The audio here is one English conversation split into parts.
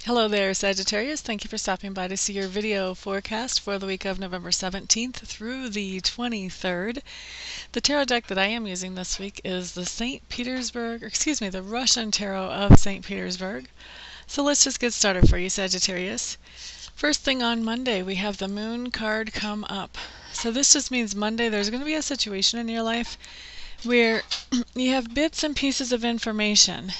Hello there, Sagittarius. Thank you for stopping by to see your video forecast for the week of November 17th through the 23rd. The tarot deck that I am using this week is the the Russian Tarot of St. Petersburg. So let's just get started for you, Sagittarius. First thing on Monday, we have the Moon card come up. So this just means Monday there's going to be a situation in your life where you have bits and pieces of information,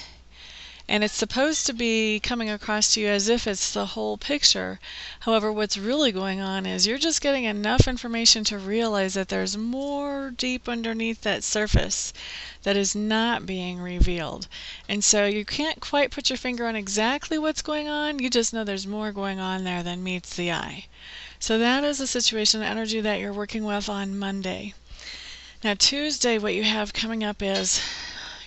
and it's supposed to be coming across to you as if it's the whole picture. However, what's really going on is you're just getting enough information to realize that there's more deep underneath that surface that is not being revealed. And so you can't quite put your finger on exactly what's going on. You just know there's more going on there than meets the eye. So that is the situation, the energy that you're working with on Monday. Now Tuesday, what you have coming up is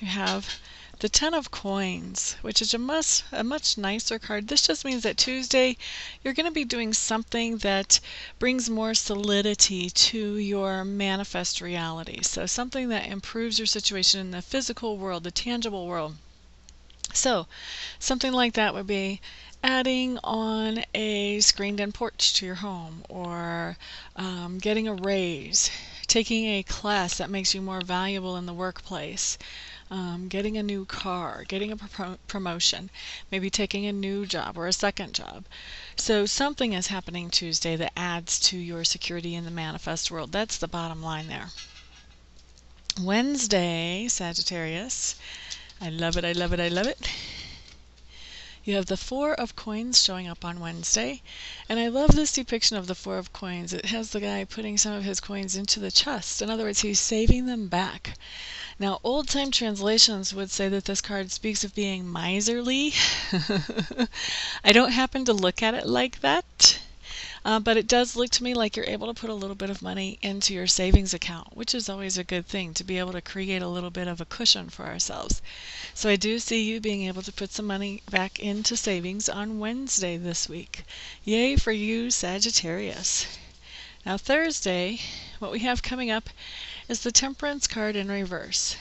you have the Ten of Coins, which is a much nicer card. This just means that Tuesday you're going to be doing something that brings more solidity to your manifest reality. So something that improves your situation in the physical world, the tangible world. So something like that would be adding on a screened-in porch to your home, or getting a raise, taking a class that makes you more valuable in the workplace, getting a new car, getting a promotion, maybe taking a new job or a second job. So something is happening Tuesday that adds to your security in the manifest world. That's the bottom line there. Wednesday, Sagittarius, I love it, I love it, I love it. You have the Four of Coins showing up on Wednesday, and I love this depiction of the Four of Coins. It has the guy putting some of his coins into the chest. In other words, he's saving them back. Now, old-time translations would say that this card speaks of being miserly. I don't happen to look at it like that, but it does look to me like you're able to put a little bit of money into your savings account, which is always a good thing, to be able to create a little bit of a cushion for ourselves. So I do see you being able to put some money back into savings on Wednesday this week. Yay for you, Sagittarius. Now Thursday, what we have coming up is the Temperance card in reverse.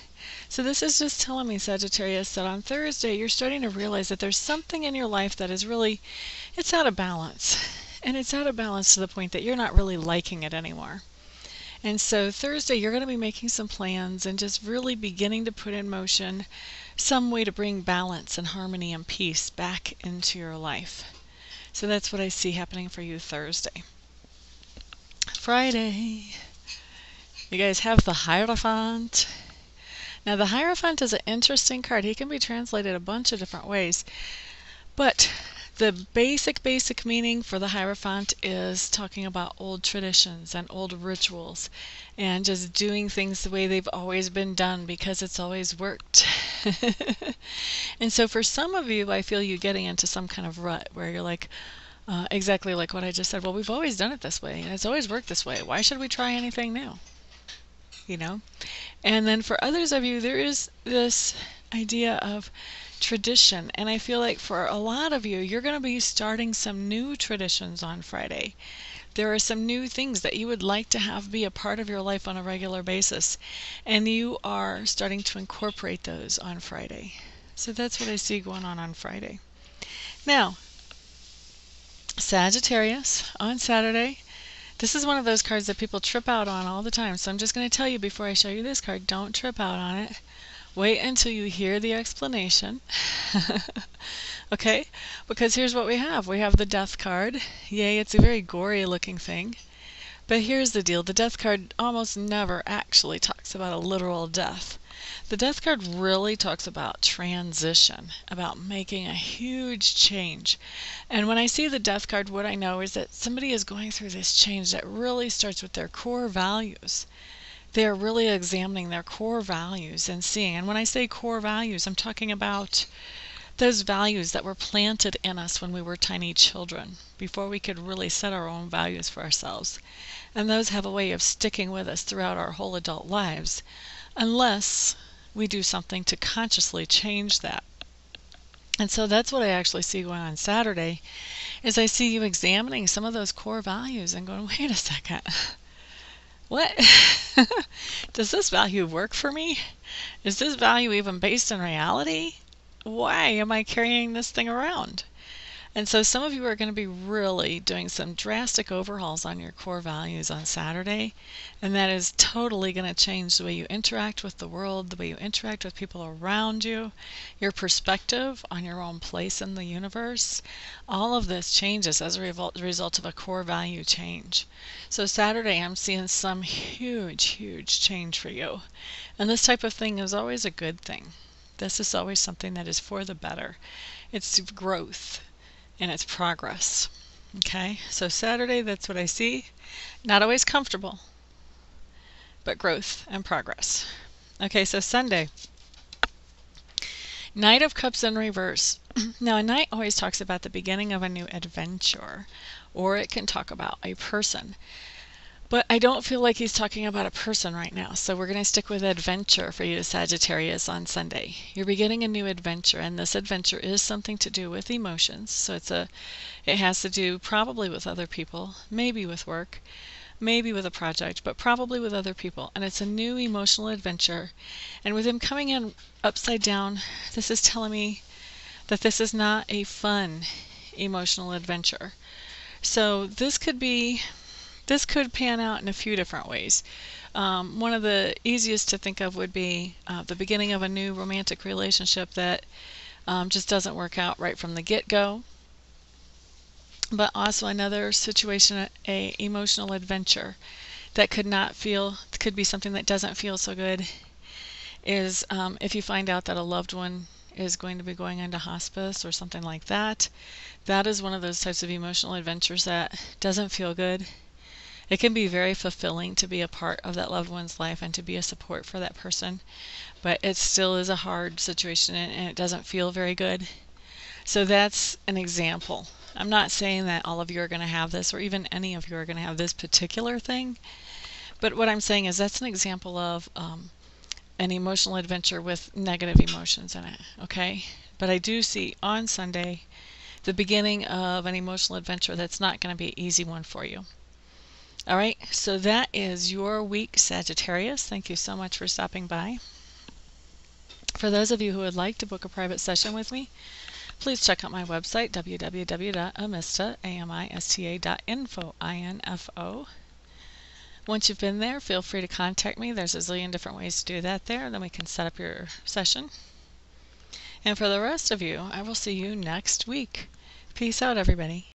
So this is just telling me, Sagittarius, that on Thursday you're starting to realize that there's something in your life that is really, it's out of balance. And it's out of balance to the point that you're not really liking it anymore. And so Thursday you're going to be making some plans and just really beginning to put in motion some way to bring balance and harmony and peace back into your life. So that's what I see happening for you Thursday. Friday, you guys have the Hierophant. Now the Hierophant is an interesting card. He can be translated a bunch of different ways, but the basic meaning for the Hierophant is talking about old traditions and old rituals and just doing things the way they've always been done because it's always worked. And so for some of you, I feel you getting into some kind of rut where you're like, exactly like what I just said, well, we've always done it this way and it's always worked this way. Why should we try anything new? You know? And then for others of you, there is this idea of tradition, and I feel like for a lot of you, you're going to be starting some new traditions on Friday. There are some new things that you would like to have be a part of your life on a regular basis, and you are starting to incorporate those on Friday. So that's what I see going on Friday. Now, Sagittarius, on Saturday, this is one of those cards that people trip out on all the time, so I'm just going to tell you before I show you this card, don't trip out on it. Wait until you hear the explanation. Okay? Because here's what we have. We have the Death card. Yay, it's a very gory looking thing. But here's the deal. The Death card almost never actually talks about a literal death. The Death card really talks about transition, about making a huge change. And when I see the Death card, what I know is that somebody is going through this change that really starts with their core values. They're really examining their core values and seeing. And when I say core values, I'm talking about those values that were planted in us when we were tiny children, before we could really set our own values for ourselves. And those have a way of sticking with us throughout our whole adult lives, unless we do something to consciously change that. And so that's what I actually see going on Saturday, is I see you examining some of those core values and going, wait a second. What? Does this value work for me? Is this value even based in reality? Why am I carrying this thing around? And so some of you are going to be really doing some drastic overhauls on your core values on Saturday, and that is totally going to change the way you interact with the world, the way you interact with people around you, your perspective on your own place in the universe. All of this changes as a result of a core value change. So Saturday I'm seeing some huge change for you. And this type of thing is always a good thing. This is always something that is for the better. It's growth. And it's progress. Okay, so Saturday, that's what I see. Not always comfortable, but growth and progress. Okay, so Sunday, Knight of Cups in reverse. Now, a knight always talks about the beginning of a new adventure, or it can talk about a person. But I don't feel like he's talking about a person right now, so we're going to stick with adventure for you, Sagittarius, on Sunday. You're beginning a new adventure, and this adventure is something to do with emotions. So it has to do probably with other people, maybe with work, maybe with a project, but probably with other people. And it's a new emotional adventure. And with him coming in upside down, this is telling me that this is not a fun emotional adventure. So this could pan out in a few different ways. One of the easiest to think of would be the beginning of a new romantic relationship that just doesn't work out right from the get-go. But also another situation, a emotional adventure that could be something that doesn't feel so good, is if you find out that a loved one is going to be going into hospice or something like that. That is one of those types of emotional adventures that doesn't feel good. It can be very fulfilling to be a part of that loved one's life and to be a support for that person, but it still is a hard situation and it doesn't feel very good. So that's an example. I'm not saying that all of you are going to have this, or even any of you are going to have this particular thing, but what I'm saying is that's an example of an emotional adventure with negative emotions in it, okay? But I do see on Sunday the beginning of an emotional adventure that's not going to be an easy one for you. All right, so that is your week, Sagittarius. Thank you so much for stopping by. For those of you who would like to book a private session with me, please check out my website, www.amista.info. Once you've been there, feel free to contact me. There's a zillion different ways to do that there, and then we can set up your session. And for the rest of you, I will see you next week. Peace out, everybody.